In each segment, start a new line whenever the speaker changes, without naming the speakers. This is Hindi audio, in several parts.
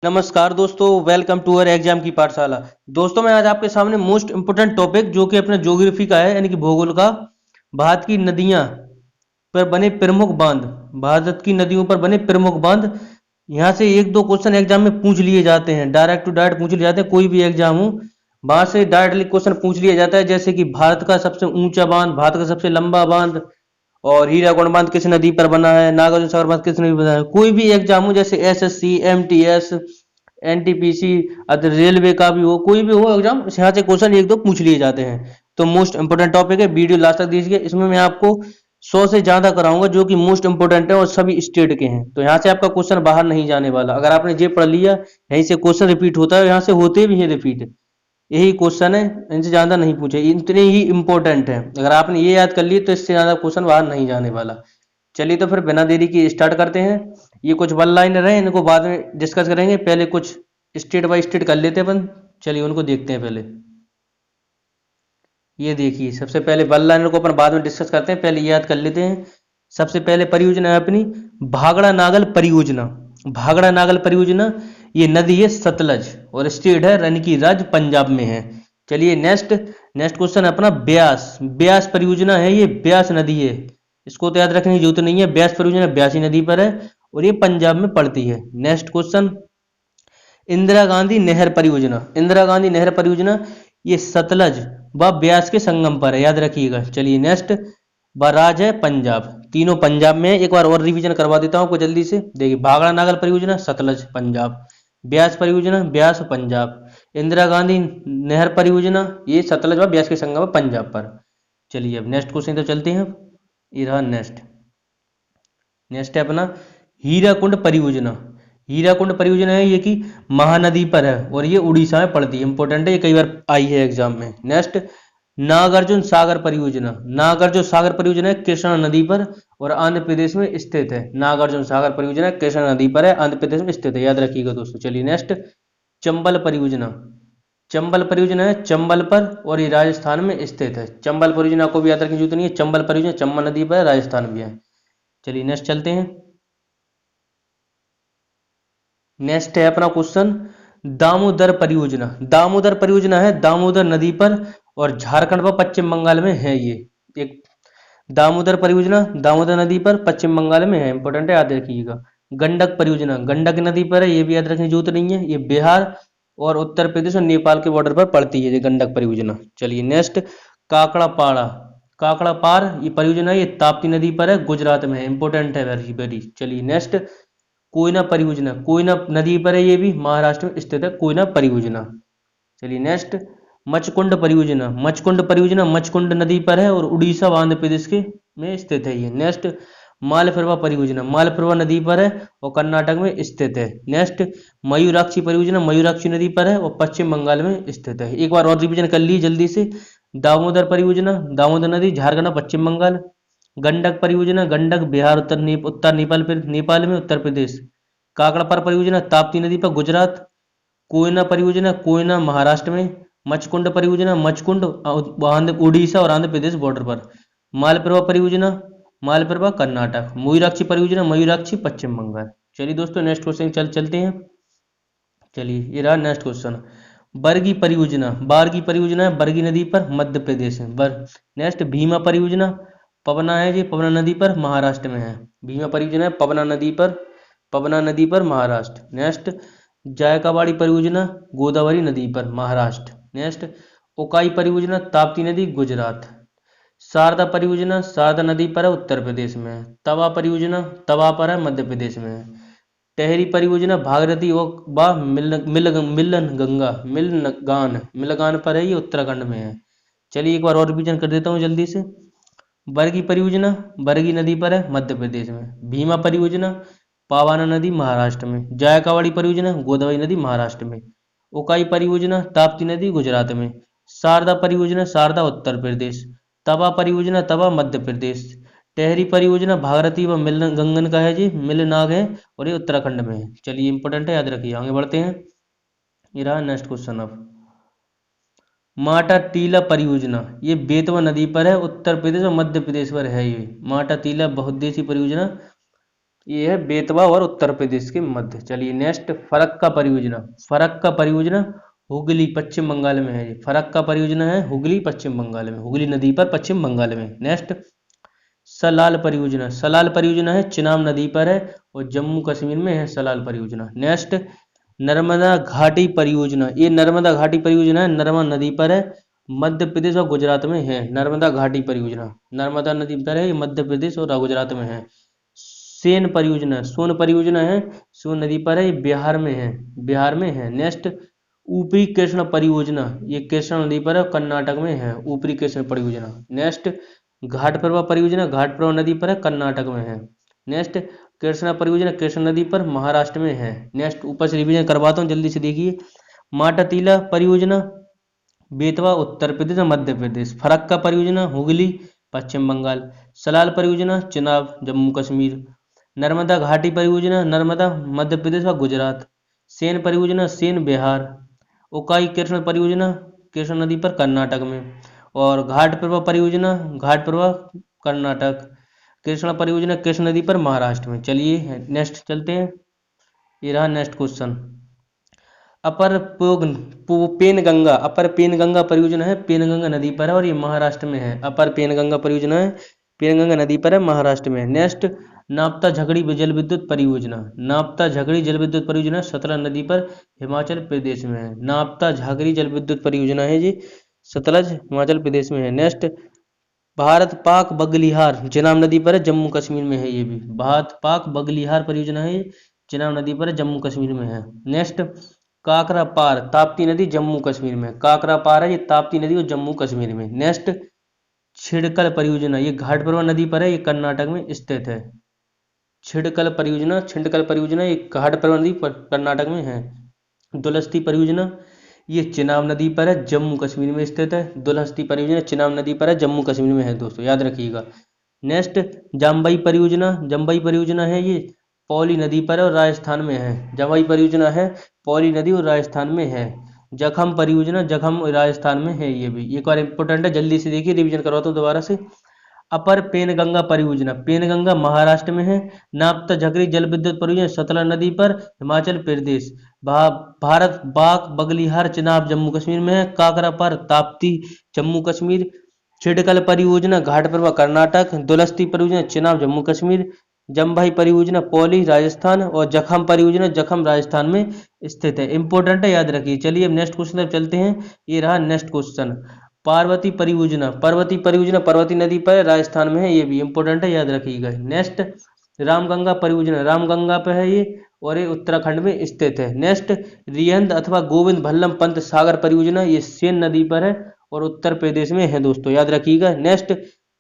नमस्कार दोस्तों, वेलकम टू अवर एग्जाम की पाठशाला। दोस्तों, मैं आज आपके सामने मोस्ट इम्पोर्टेंट टॉपिक जो कि अपने ज्योग्राफी का है, यानी कि भूगोल का, भारत की नदियां पर बने प्रमुख बांध। भारत की नदियों पर बने प्रमुख बांध। यहाँ से एक दो क्वेश्चन एग्जाम में पूछ लिए जाते हैं, डायरेक्ट टू डायरेक्ट पूछ लिए जाते हैं। कोई भी एग्जाम हो, वहां से डायरेक्टली क्वेश्चन पूछ लिया जाता है, जैसे कि भारत का सबसे ऊंचा बांध, भारत का सबसे लंबा बांध, और हीराकुंड बांध किस नदी पर बना है, नागार्जुन सागर बांध किस नदी पर बना है। कोई भी एग्जाम हो, जैसे SSC, MTS, NTPC, other railway का भी हो, कोई भी हो एग्जाम, यहाँ से क्वेश्चन एक दो पूछ लिए जाते हैं। तो मोस्ट इंपोर्टेंट टॉपिक है, वीडियो लास्ट तक दीजिए। इसमें मैं आपको 100 से ज्यादा कराऊंगा जो कि मोस्ट इंपोर्टेंट है और सभी स्टेट के हैं। तो यहाँ से आपका क्वेश्चन बाहर नहीं जाने वाला। अगर आपने ये पढ़ लिया, यहीं से क्वेश्चन रिपीट होता है, यहाँ से होते भी हैं रिपीट। यही क्वेश्चन है, इनसे ज्यादा नहीं पूछे, इतने ही इंपॉर्टेंट है। अगर आपने ये याद कर लिए तो इससे ज्यादा क्वेश्चन बाहर नहीं जाने वाला। चलिए तो फिर बिना देरी की स्टार्ट करते हैं। ये कुछ वन लाइनर है, इनको बाद में डिस्कस करेंगे। पहले कुछ स्टेट बाय स्टेट कर लेते हैं अपन। चलिए उनको देखते हैं पहले। ये देखिए, सबसे पहले वन लाइनर को अपन बाद में डिस्कस करते हैं, पहले ये याद कर लेते हैं। सबसे पहले परियोजना है अपनी भागड़ा नागल परियोजना। भागड़ा नागल परियोजना, ये नदी है सतलज और स्टेट है रन की राज्य पंजाब में है। चलिए नेक्स्ट नेक्स्ट क्वेश्चन है अपना ब्यास। ब्यास परियोजना है, ये ब्यास नदी है। इसको तो याद रखने की जरूरत नहीं है। ब्यास परियोजना ब्यासी नदी पर है और ये पंजाब में पड़ती है। नेक्स्ट क्वेश्चन, इंदिरा गांधी नहर परियोजना। इंदिरा गांधी नहर परियोजना, ये सतलज व ब्यास के संगम पर है, याद रखिएगा। चलिए नेक्स्ट, बराज है पंजाब। तीनों पंजाब में है। एक बार और रिवीजन करवा देता हूँ आपको जल्दी से। देखिए, भागड़ा नागल परियोजना सतलज पंजाब, ब्यास परियोजना ब्यास पंजाब, इंदिरा गांधी नहर परियोजना ये सतलज व ब्यास के संगम है पंजाब पर। चलिए अब नेक्स्ट क्वेश्चन तो चलते हैं। ये रहा नेक्स्ट। नेक्स्ट है अपना हीराकुंड परियोजना। हीराकुंड परियोजना है, ये कि महानदी पर है और ये उड़ीसा में पड़ती है। इंपॉर्टेंट है, ये कई बार आई है एग्जाम में। नेक्स्ट, नागार्जुन सागर परियोजना। नागार्जुन सागर परियोजना है कृष्णा नदी पर और आंध्र प्रदेश में स्थित है। नागार्जुन सागर परियोजना कृष्णा नदी पर है, आंध्र प्रदेश में स्थित है, याद रखिएगा दोस्तों। चलिए नेक्स्ट, चंबल परियोजना। चंबल परियोजना है चंबल पर और ये राजस्थान में स्थित है। चंबल परियोजना को भी याद रखने की जरूरत नहीं है। चंबल परियोजना चंबल नदी पर है, राजस्थान भी है। चलिए नेक्स्ट चलते हैं। नेक्स्ट है अपना क्वेश्चन दामोदर परियोजना। दामोदर परियोजना है दामोदर नदी पर और झारखंड व पश्चिम बंगाल में है। ये एक दामोदर परियोजना दामोदर नदी पर पश्चिम बंगाल में है। इंपॉर्टेंट है, याद रखिएगा। गंडक परियोजना गंडक नदी पर है, ये भी याद रखने की जरूरत नहीं है। ये बिहार और उत्तर प्रदेश और नेपाल के बॉर्डर पर पड़ती है ये गंडक परियोजना। चलिए नेक्स्ट, काकड़ा पाड़ा। काकड़ा पार ये परियोजना ये ताप्ती नदी पर है, गुजरात में है। इंपॉर्टेंट है, वेरी वेरी। चलिए नेक्स्ट, कोयना परियोजना। कोयना नदी पर है, ये भी महाराष्ट्र में स्थित है कोयना परियोजना। चलिए नेक्स्ट, मचकुंड परियोजना। मचकुंड परियोजना मचकुंड नदी पर है और उड़ीसा व आंध्र प्रदेश के में स्थित है ये। नेक्स्ट, मालप्रभा परियोजना। मालप्रभा नदी पर है और कर्नाटक में स्थित है। नेक्स्ट, मयूराक्षी परियोजना। मयूराक्षी नदी पर है और पश्चिम बंगाल में स्थित है। एक बार और रिवीजन कर ली जल्दी से। दामोदर परियोजना दामोदर नदी झारखंड और पश्चिम बंगाल। गंडक परियोजना गंडक बिहार उत्तर नेपाल में उत्तर प्रदेश। काकड़पर परियोजना ताप्ती नदी पर गुजरात। कोयना परियोजना कोयना महाराष्ट्र में। मचकुंड परियोजना मचकुंड उड़ीसा और आंध्र प्रदेश बॉर्डर पर। मालप्रभा परियोजना मालप्रभा कर्नाटक। मयूराक्षी परियोजना मयूराक्षी पश्चिम बंगाल। चलिए दोस्तों नेक्स्ट क्वेश्चन चलते हैं। चलिए ये रहा नेक्स्ट क्वेश्चन, बरगी परियोजना। बारगी परियोजना है बरगी नदी पर मध्य प्रदेश में। नेक्स्ट, भीमा परियोजना पवना है, ये पवना नदी पर महाराष्ट्र में है। भीमा परियोजना है पवना नदी पर महाराष्ट्र। नेक्स्ट, जायकावाड़ी परियोजना गोदावरी नदी पर महाराष्ट्र। नेक्स्ट, उकाई परियोजना ताप्ती नदी गुजरात। शारदा परियोजना शारदा नदी पर है, उत्तर प्रदेश में है। तवा परियोजना तवा पर है, मध्य प्रदेश में है। टेहरी परियोजना भागीरथी और मिलगान पर है, ये उत्तराखंड में है। चलिए एक बार और रिवीजन कर देता हूँ जल्दी से। बरगी परियोजना बरगी नदी पर है, मध्य प्रदेश में। भीमा परियोजना पावाना नदी महाराष्ट्र में। जायकावाड़ी परियोजना गोदावरी नदी महाराष्ट्र में। उकाई परियोजना ताप्ती नदी गुजरात में। शारदा परियोजना शारदा उत्तर प्रदेश। तवा परियोजना तवा मध्य प्रदेश। टेहरी परियोजना भागीरथी व गंगन का है, जी मिलनाग है और ये उत्तराखंड में है। चलिए इंपॉर्टेंट है, याद रखिए। आगे बढ़ते हैं। ये रहा नेक्स्ट क्वेश्चन। अब माटा टीला परियोजना ये बेतवा नदी पर है, उत्तर प्रदेश और मध्य प्रदेश पर है। ये माटा टीला बहुउद्देशीय परियोजना ये है बेतवा और उत्तर प्रदेश के मध्य। चलिए नेक्स्ट, फरक्का परियोजना। फरक्का परियोजना हुगली पश्चिम बंगाल में है। ये फरक्का परियोजना है हुगली पश्चिम बंगाल में, हुगली नदी पर पश्चिम बंगाल में। नेक्स्ट, सलाल परियोजना। सलाल परियोजना है चिनाब नदी पर है और जम्मू कश्मीर में है सलाल परियोजना। नेक्स्ट, नर्मदा घाटी परियोजना। ये नर्मदा घाटी परियोजना है नर्मदा नदी पर है, मध्य प्रदेश और गुजरात में है। नर्मदा घाटी परियोजना नर्मदा नदी पर है, ये मध्य प्रदेश और गुजरात में है। सेन परियोजना, सोन परियोजना है, सोन नदी पर है, ये बिहार में है, बिहार में है। नेक्स्ट, ऊपरी कृष्ण परियोजना। ये कृष्ण नदी पर है, कर्नाटक में है, ऊपरी कृष्ण परियोजना। नेक्स्ट, घाटप्रभा परियोजना। घाटप्रभा नदी पर है, कर्नाटक में है। नेक्स्ट, कृष्णा परियोजना कृष्ण नदी पर महाराष्ट्र में है। नेक्स्ट, ऊपर से रिवीजन करवाता हूँ, जल्दी से देखिए। माटातीला परियोजना बेतवा उत्तर प्रदेश और मध्य प्रदेश। फरक्का परियोजना हुगली पश्चिम बंगाल। सलाल परियोजना चिनाब जम्मू कश्मीर। नर्मदा घाटी परियोजना नर्मदा मध्य प्रदेश और गुजरात। सेन परियोजना सेन बिहार। उकाई कृष्ण परियोजना कृष्ण नदी पर कर्नाटक में। और घाटप्रभा परियोजना घाटप्रभा कर्नाटक। कृष्णा परियोजना कृष्ण नदी पर महाराष्ट्र में। चलिए नेक्स्ट चलते हैं, ये रहा नेक्स्ट क्वेश्चन। अपर पेनगंगा। अपर पेनगंगा परियोजना है पेनगंगा नदी पर है और ये महाराष्ट्र में है। अपर पेनगंगा परियोजना है पेनगंगा नदी पर है, महाराष्ट्र में। नेक्स्ट, नापता झगड़ी जल विद्युत परियोजना। नापता झगड़ी जल विद्युत परियोजना सतलज नदी पर हिमाचल प्रदेश में है। नापता झगड़ी जल विद्युत परियोजना है जी सतलज हिमाचल प्रदेश में है। नेक्स्ट, भारत पाक बगलिहार चिनाब नदी पर है, जम्मू कश्मीर में है। ये भी भारत पाक बगलिहार परियोजना है, चिनाब नदी पर है, जम्मू कश्मीर में है। नेक्स्ट, काकरा पार ताप्ती नदी जम्मू कश्मीर में। काकरा पार है ये ताप्ती नदी और जम्मू कश्मीर में। नेक्स्ट, छिड़कल परियोजना ये घाटप्रभा नदी पर है, ये कर्नाटक में स्थित है। छिड़कल परियोजना ये घाटप्रभा नदी पर कर्नाटक में है। दुलस्ती परियोजना ये चिनाब नदी पर है, जम्मू कश्मीर में स्थित है। दुलहस्ती परियोजना चिनाब नदी पर है, जम्मू कश्मीर में है दोस्तों, याद रखिएगा। नेक्स्ट, जम्बई परियोजना है ये पौली नदी पर है और राजस्थान में है। जम्बई परियोजना है पौली नदी और राजस्थान में है। जखम परियोजना जखम राजस्थान में है। ये भी एक बार इंपॉर्टेंट है, जल्दी से देखिए, रिवीजन करवाता हूँ दोबारा से। अपर पेनगंगा परियोजना पेनगंगा महाराष्ट्र में है। नापता झकरी जल विद्युत परियोजना सतलज नदी पर हिमाचल प्रदेश। भारत बाग बगलिहार चिनाब जम्मू कश्मीर में है। काकरा पर ताप्ती जम्मू कश्मीर। छिड़कल परियोजना घाटप्रभा कर्नाटक। दुलस्ती परियोजना चिनाब जम्मू कश्मीर। जम्भाई परियोजना पौली राजस्थान और जखम परियोजना जखम राजस्थान में स्थित है। इंपॉर्टेंट है, याद रखिए। चलिए अब नेक्स्ट क्वेश्चन तक चलते हैं, ये रहा नेक्स्ट क्वेश्चन। पार्वती परियोजना पार्वती नदी पर राजस्थान में है, ये भी इंपॉर्टेंट है, याद रखिएगा। नेक्स्ट, रामगंगा परियोजना रामगंगा पे है ये और ये उत्तराखंड में स्थित है। नेक्स्ट, रिहंद अथवा गोविंद भल्लम पंत सागर परियोजना ये सेन नदी पर है और उत्तर प्रदेश में है दोस्तों, याद रखिएगा। नेक्स्ट,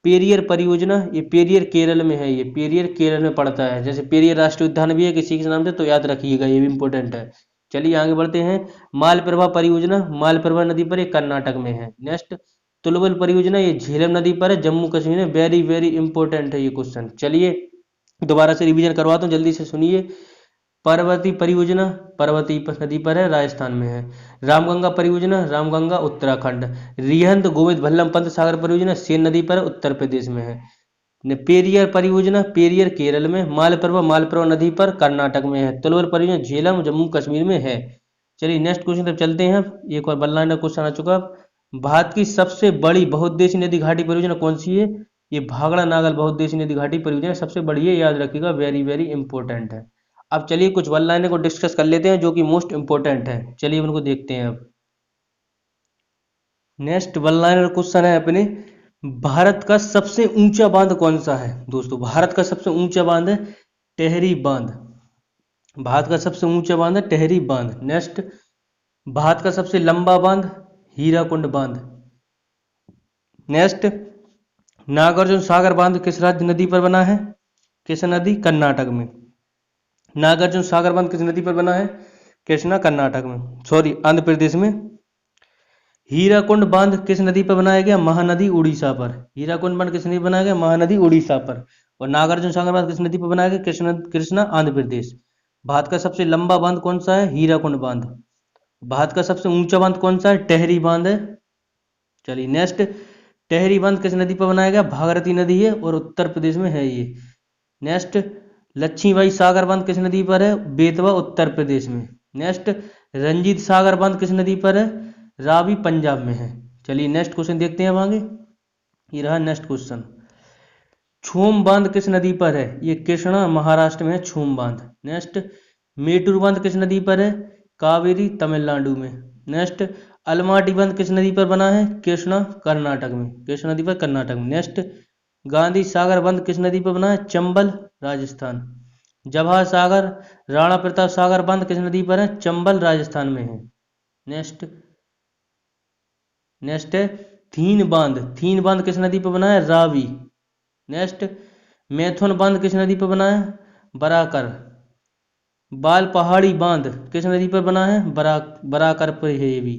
पेरियर परियोजना ये पेरियर केरल में है, ये पेरियर केरल में पड़ता है। जैसे पेरियर राष्ट्रीय उद्यान भी है किसी के नाम से, तो याद रखिएगा, ये भी इंपॉर्टेंट है। चलिए आगे बढ़ते हैं। मालप्रभा परियोजना मालप्रभा नदी पर ये कर्नाटक में है। नेक्स्ट, तुलबल परियोजना ये झेलम नदी पर है, जम्मू कश्मीर में। वेरी वेरी इंपॉर्टेंट है ये क्वेश्चन। चलिए दोबारा से रिवीजन करवाता हूँ, जल्दी से सुनिए। पर्वती नदी पर है, राजस्थान में है। रामगंगा उत्तराखंड। रिहंद गोविंद भल्लम पंत सागर परियोजना सेन नदी पर है, उत्तर प्रदेश में है। पेरियर परियोजना पेरियर केरल में। मालप्रभा नदी पर कर्नाटक में है। तुलवर परियोजना झेलम जम्मू कश्मीर में है। चलिए नेक्स्ट क्वेश्चन तक चलते हैं। एक और बल्ला क्वेश्चन आ चुका। भारत की सबसे बड़ी बहुउद्देशीय नदी घाटी परियोजना कौन सी है? ये भागड़ा नागल बहुउद्देशीय नदी घाटी परियोजना सबसे बड़ी है, याद रखिएगा, वेरी वेरी इंपॉर्टेंट है। अब चलिए कुछ वन लाइनर को डिस्कस कर लेते हैं जो कि मोस्ट इंपॉर्टेंट है। चलिए उनको देखते हैं। अब नेक्स्ट वन लाइनर क्वेश्चन है अपने, भारत का सबसे ऊंचा बांध कौन सा है? दोस्तों भारत का सबसे ऊंचा बांध है टेहरी बांध। भारत का सबसे ऊंचा बांध है टेहरी बांध। नेक्स्ट, भारत का सबसे लंबा बांध हीराकुंड बांध। नेक्स्ट, नागार्जुन सागर बांध किस राज्य नदी पर बना है? किस नदी? कर्नाटक में। नागार्जुन सागर बांध किस नदी पर बना है? कृष्णा, कर्नाटक में, सॉरी आंध्र प्रदेश में। हीराकुंड बांध किस नदी पर बनाया गया? महानदी, उड़ीसा पर। हीराकुंड बांध किस नदी पर बनाया गया? महानदी, उड़ीसा पर। और नागार्जुन सागर बांध किस नदी पर बनाया गया? कृष्णा, आंध्र प्रदेश। भारत का सबसे लंबा बांध कौन सा है? हीराकुंड बांध। भारत का सबसे ऊंचा बांध कौन सा है? टेहरी बांध है। चलिए नेक्स्ट, टेहरी बांध किस नदी पर बनाया गया? भागीरथी नदी है और उत्तर प्रदेश में है ये। नेक्स्ट, लक्ष्मीबाई सागर बांध किस नदी पर है? बेतवा उत्तर प्रदेश में। नेक्स्ट, रंजीत सागर बांध किस नदी पर है? रावी पंजाब में है। चलिए नेक्स्ट क्वेश्चन देखते हैं अब आगे। ये रहा नेक्स्ट क्वेश्चन। छूम बांध किस नदी पर है? ये कृष्णा महाराष्ट्र में है छूम बांध। नेक्स्ट, मेटूर बांध किस नदी पर है? कावेरी तमिलनाडु में। नेक्स्ट, अलमाटी बांध किस नदी पर बना है? कृष्णा कर्नाटक में, कृष्णा नदी पर कर्नाटक में। नेक्स्ट, गांधी सागर बांध किस नदी पर बना है? चंबल राजस्थान। जवाहर सागर राणा प्रताप सागर बांध किस नदी पर है? चंबल राजस्थान में है। नेक्स्ट नेक्स्ट है थीन बांध किस नदी पर बना है? रावी। नेक्स्ट, मैथुन बांध किस नदी पर बना है? बराकर। बाल पहाड़ी बांध किस नदी पर बना है? बराकर पर है ये भी।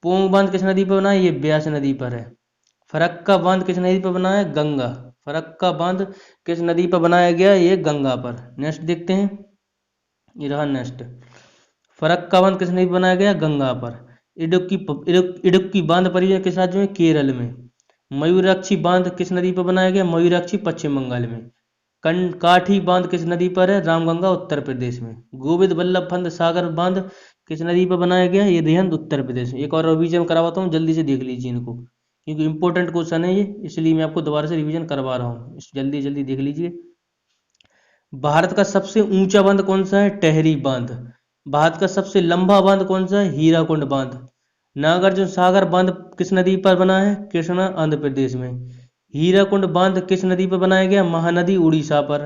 पोंग बांध किस नदी पर बना है? ये ब्यास नदी पर है। फरक्का बांध किस नदी पर बना है? गंगा। फरक्का बांध किस नदी पर बनाया गया? ये गंगा पर। नेक्स्ट देखते हैं, ये रहा नेक्स्ट। फरक्का बांध किस नदी पर बनाया गया? गंगा पर। इडुक्की बांध परियोजना किस राज्य में? केरल में। मयूराक्षी बांध किस नदी पर बनाया गया? मयूराक्षी पश्चिम बंगाल में। काठी बांध किस नदी पर है? रामगंगा उत्तर प्रदेश में। गोविंद बल्लभ पंत सागर बांध किस नदी पर बनाया गया? ये रिहंद उत्तर प्रदेश में। एक और रिवीजन करवाता हूँ, जल्दी से देख लीजिए इनको, क्योंकि इंपॉर्टेंट क्वेश्चन है ये, इसलिए मैं आपको दोबारा से रिवीजन करवा रहा हूँ। जल्दी जल्दी देख लीजिए। भारत का सबसे ऊंचा बांध कौन सा है? टेहरी बांध। भारत का सबसे लंबा बांध कौन सा है? हीराकुंड बांध। नागार्जुन सागर बांध किस नदी पर बना है? कृष्णा आंध्र प्रदेश में। हीराकुंड बांध किस नदी पर बनाया गया? महानदी उड़ीसा पर।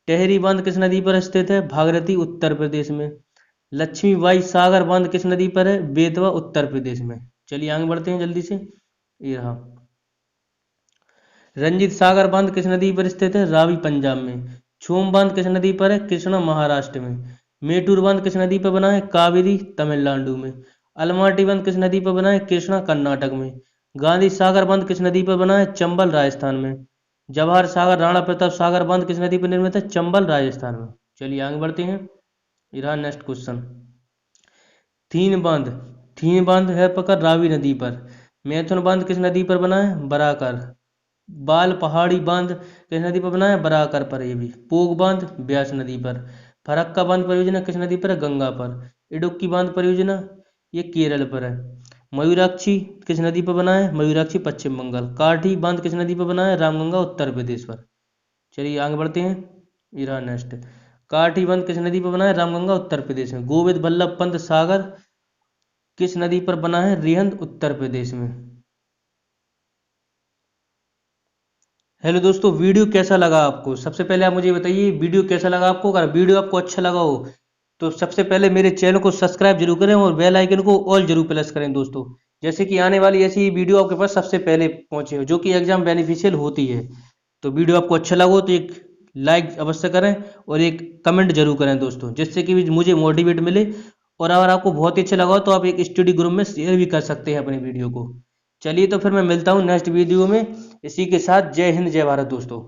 टेहरी बांध किस नदी पर स्थित है? भागीरथी उत्तर प्रदेश में। लक्ष्मीबाई सागर बांध किस नदी पर है? बेतवा उत्तर प्रदेश में। चलिए आगे बढ़ते हैं जल्दी से। ये रहा। रंजीत सागर बांध किस नदी पर स्थित है? रावी पंजाब में। छूम बांध किस नदी पर है? कृष्णा महाराष्ट्र में। मेटूर बांध किस नदी पर बना है? कावेरी तमिलनाडु में। अलमाटी बांध किस नदी पर बना है? कृष्णा कर्नाटक में। गांधी सागर बांध किस नदी पर बना है? चंबल राजस्थान में। जवाहर सागर राणा प्रताप सागर बांध किस नदी पर निर्मित है? चंबल राजस्थान में। चलिए आगे बढ़ते हैं। ये रहा नेक्स्ट क्वेश्चन। थीन बांध है पकड़ रावी नदी पर। मैथुन बांध किस नदी पर बना है? बराकर। बाल पहाड़ी बांध किस नदी पर बना है? बराकर पर। ये भी। पोग बांध ब्यास नदी पर। फरक्का बांध परियोजना किस नदी पर है? गंगा पर। इडुक्की बांध परियोजना ये केरल पर है। मयूराक्षी किस नदी पर बना है? मयूराक्षी पश्चिम बंगाल। काठी बांध किस नदी पर बना है? रामगंगा उत्तर प्रदेश पर। चलिए आगे बढ़ते हैं। ये रहा नेक्स्ट। काठी बांध किस नदी पर बना है? रामगंगा उत्तर प्रदेश में। गोविंद बल्लभ पंत सागर किस नदी पर बना है? रिहंद उत्तर प्रदेश में। हेलो दोस्तों, वीडियो कैसा लगा आपको? सबसे पहले आप मुझे बताइए वीडियो कैसा लगा आपको। अगर वीडियो आपको अच्छा लगा हो तो सबसे पहले मेरे चैनल को सब्सक्राइब जरूर करें और बेल आइकन को ऑल जरूर प्रेस करें दोस्तों, जैसे कि आने वाली ऐसी ही वीडियो आपके पास सबसे पहले पहुंचे हो, जो कि एग्जाम बेनिफिशियल होती है। तो वीडियो आपको अच्छा लगा हो तो एक लाइक अवश्य करें और एक कमेंट जरूर करें दोस्तों, जिससे कि मुझे मोटिवेट मिले। और अगर आपको बहुत ही अच्छा लगा हो तो आप एक स्टडी ग्रुप में शेयर भी कर सकते हैं अपनी वीडियो को। चलिए तो फिर मैं मिलता हूँ नेक्स्ट वीडियो में। इसी के साथ जय हिंद जय भारत दोस्तों।